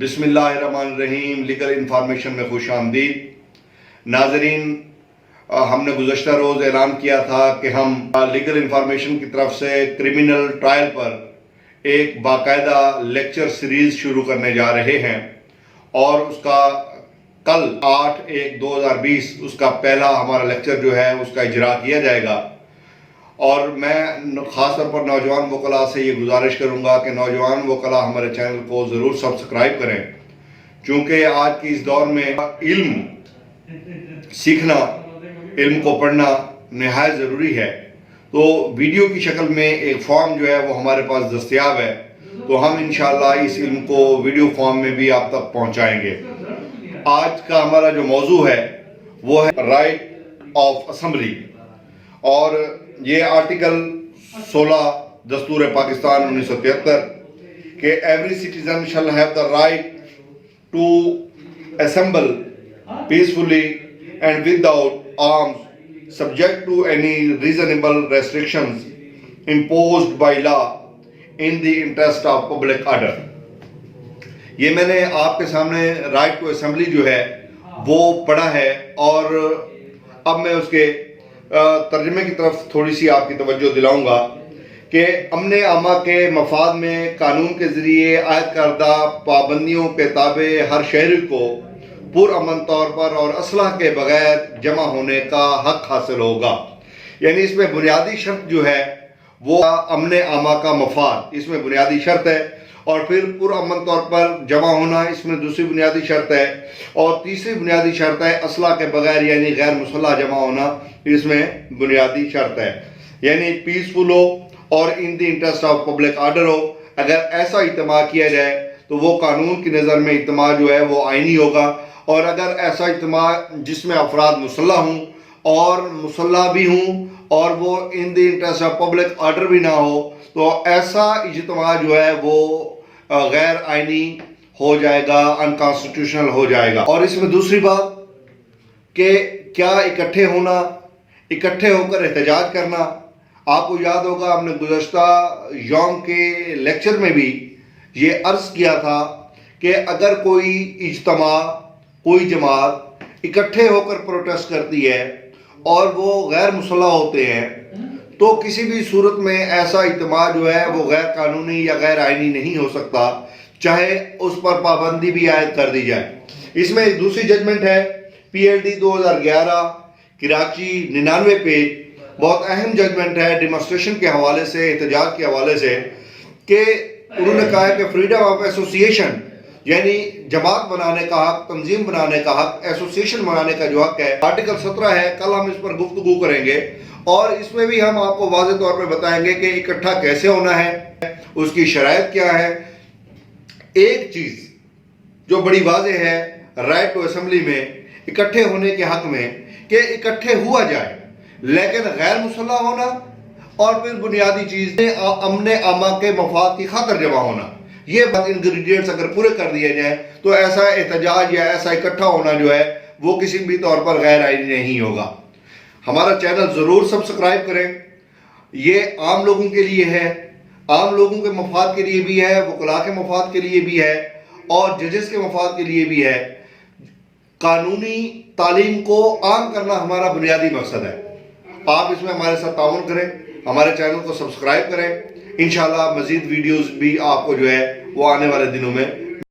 بسم اللہ الرحمن الرحیم لیگل انفارمیشن میں خوش آمدید ناظرین. ہم نے گزشتہ روز اعلان کیا تھا کہ ہم لیگل انفارمیشن کی طرف سے کرمنل ٹرائل پر ایک باقاعدہ لیکچر سیریز شروع کرنے جا رہے ہیں اور اس کا کل 8/1/2020 اس کا پہلا ہمارا لیکچر جو ہے اس کا اجرا کیا جائے گا. اور میں خاص طور پر نوجوان وکلاء سے یہ گزارش کروں گا کہ نوجوان وکلاء ہمارے چینل کو ضرور سبسکرائب کریں، چونکہ آج کی اس دور میں علم سیکھنا، علم کو پڑھنا نہایت ضروری ہے. تو ویڈیو کی شکل میں ایک فارم جو ہے وہ ہمارے پاس دستیاب ہے، تو ہم انشاءاللہ اس علم کو ویڈیو فارم میں بھی آپ تک پہنچائیں گے. آج کا ہمارا جو موضوع ہے وہ ہے رائٹ آف اسمبلی، اور یہ آرٹیکل 16 دستور پاکستان 1973 کہ every citizen shall have the right to assemble peacefully and without arms subject to any reasonable restrictions imposed by law in the interest of public order. یہ میں نے آپ کے سامنے رائٹ ٹو اسمبلی جو ہے وہ پڑھا ہے، اور اب میں اس کے ترجمے کی طرف تھوڑی سی آپ کی توجہ دلاؤں گا کہ امن عامہ کے مفاد میں قانون کے ذریعے عائد کردہ پابندیوں کے تابع ہر شہری کو پرامن طور پر اور اسلحہ کے بغیر جمع ہونے کا حق حاصل ہوگا. یعنی اس میں بنیادی شرط جو ہے وہ امن عامہ کا مفاد، اس میں بنیادی شرط ہے، اور پھر پرامن طور پر جمع ہونا اس میں دوسری بنیادی شرط ہے، اور تیسری بنیادی شرط ہے اسلحہ کے بغیر یعنی غیر مسلح جمع ہونا اس میں بنیادی شرط ہے. یعنی پیسفل ہو اور in the interest of public order ہو. اگر ایسا اجتماع کیا جائے تو وہ قانون کی نظر میں اجتماع جو ہے وہ آئینی ہوگا، اور اگر ایسا اجتماع جس میں افراد مسلح ہوں اور مسلح بھی ہوں اور وہ in the interest of public order بھی نہ ہو تو ایسا اجتماع جو ہے وہ غیر آئینی ہو جائے گا، انکانسٹیٹیوشنل ہو جائے گا. اور اس میں دوسری بات کہ کیا اکٹھے ہونا، اکٹھے ہو کر احتجاج کرنا. آپ کو یاد ہوگا ہم نے گزشتہ یوم کے لیکچر میں بھی یہ عرض کیا تھا کہ اگر کوئی اجتماع، کوئی جماعت اکٹھے ہو کر پروٹیسٹ کرتی ہے اور وہ غیر مسلح ہوتے ہیں تو کسی بھی صورت میں ایسا اجتماع جو ہے وہ غیر قانونی یا غیر آئینی نہیں ہو سکتا، چاہے اس پر پابندی بھی عائد کر دی جائے. اس میں ایک دوسری ججمنٹ ہے PLD 2011 کراچی 99 پیج، بہت اہم ججمنٹ ہے ڈیمانسٹریشن کے حوالے سے، احتجاج کے حوالے سے، کہ انہوں نے کہا ہے کہ فریڈم آف ایسوسیشن یعنی جماعت بنانے کا حق، تنظیم بنانے کا حق، ایسوسیشن بنانے کا جو حق ہے آرٹیکل 17 ہے. کل ہم اس پر گفتگو کریں گے اور اس میں بھی ہم آپ کو واضح طور پہ بتائیں گے کہ اکٹھا کیسے ہونا ہے، اس کی شرائط کیا ہے. ایک چیز جو بڑی واضح ہے رائٹ ٹو اسمبلی میں، اکٹھے ہونے کے حق میں، کہ اکٹھے ہوا جائے لیکن غیر مسلح ہونا، اور پھر بنیادی چیز امن عامہ کے مفاد کی خاطر جمع ہونا. یہ انگریڈینٹس اگر پورے کر دیے جائیں تو ایسا احتجاج یا ایسا اکٹھا ہونا جو ہے وہ کسی بھی طور پر غیر آئینی نہیں ہوگا. ہمارا چینل ضرور سبسکرائب کریں. یہ عام لوگوں کے لیے ہے، عام لوگوں کے مفاد کے لیے بھی ہے، وکلاء کے مفاد کے لیے بھی ہے، اور ججز کے مفاد کے لیے بھی ہے. قانونی تعلیم کو عام کرنا ہمارا بنیادی مقصد ہے. آپ اس میں ہمارے ساتھ تعاون کریں، ہمارے چینل کو سبسکرائب کریں. انشاءاللہ مزید ویڈیوز بھی آپ کو جو ہے وہ آنے والے دنوں میں